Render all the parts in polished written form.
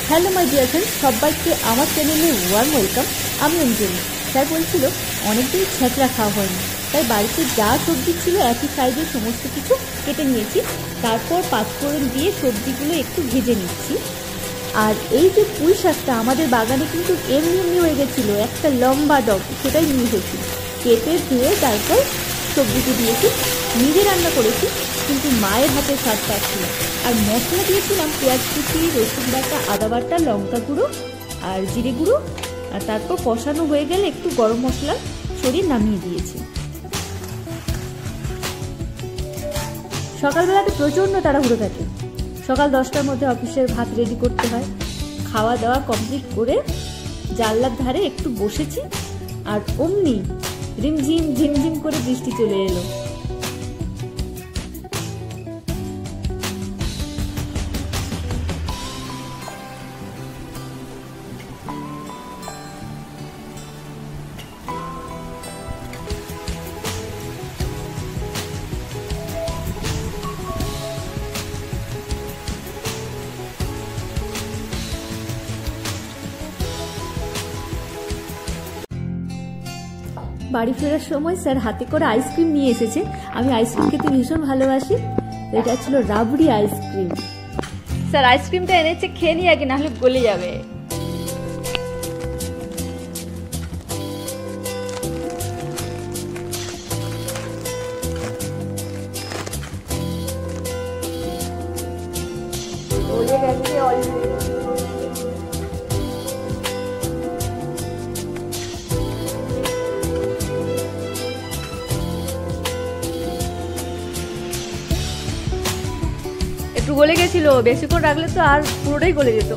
Hello my dear friends, সবাইকে আমার চ্যানেলে ওয়ার্ম ওয়েলকাম। আমি অঞ্জলি। স্যার বলছিল অনেকদিন ছেঁচড়া খাওয়া হয়নি, তাই বাড়িতে যা সবজি ছিল একই সাইজের সমস্ত কিছু কেটে নিয়েছি। তারপর পাঁচফোড়ন দিয়ে সবজিগুলো একটু ভেজে নিচ্ছি। আর এই যে পুঁই শাকটা আমাদের বাগানে কিন্তু এমনি হয়ে গেছিলো, একটা লম্বা ডগ, সেটাই নিয়ে এসেছি। কেটে ধুয়ে তারপর সবজিটি দিয়েছি, নিজে রান্না করেছি, কিন্তু মায়ের হাতের স্বাদটা ছিল। আর মশলা দিয়েছিলাম পেঁয়াজ কুচি, রসুন বাটা, আদা বাটা, লঙ্কা গুঁড়ো আর জিরে গুঁড়ো। আর তারপর কষানো হয়ে গেলে একটু গরম মশলা সরিয়ে নামিয়ে দিয়েছি। সকালবেলাতে প্রচণ্ড তাড়াহুড়ো থাকে, সকাল 10টার মধ্যে অফিসের ভাত রেডি করতে হয়। খাওয়া দাওয়া কমপ্লিট করে জানলার ধারে একটু বসেছি, আর অমনি রিমঝিম ঝিমঝিম করে বৃষ্টি চলে এলো। বাড়ি ফেরার সময় স্যার হাতে করে আইসক্রিম নিয়ে এসেছে। আমি আইসক্রিম খেতে ভীষণ ভালোবাসি। এটা ছিল রাবড়ি আইসক্রিম। স্যার আইসক্রিমটা এনেছে, খেয়ে নিই আগে, নাহলে গলে যাবে। গলে গেছে অলরেডি। একটু গলে গেছিল, বেশিক্ষণ রাখলে তো আর পুরোটাই গলে যেত।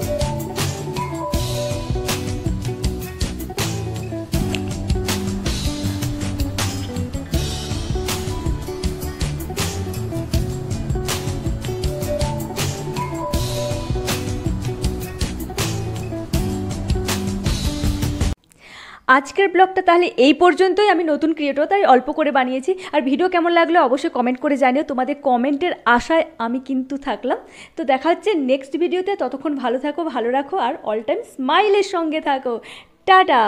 আজকের ব্লগটা তাহলে এই পর্যন্তই। আমি নতুন ক্রিয়েটর, তাই অল্প করে বানিয়েছি। আর ভিডিও কেমন লাগলো অবশ্যই কমেন্ট করে জানিও। তোমাদের কমেন্টের আশায় আমি কিন্তু থাকলাম। তো দেখা হচ্ছে নেক্সট ভিডিওতে। ততক্ষণ ভালো থাকো, ভালো রাখো, আর অল টাইম স্মাইলের সঙ্গে থাকো। টাটা।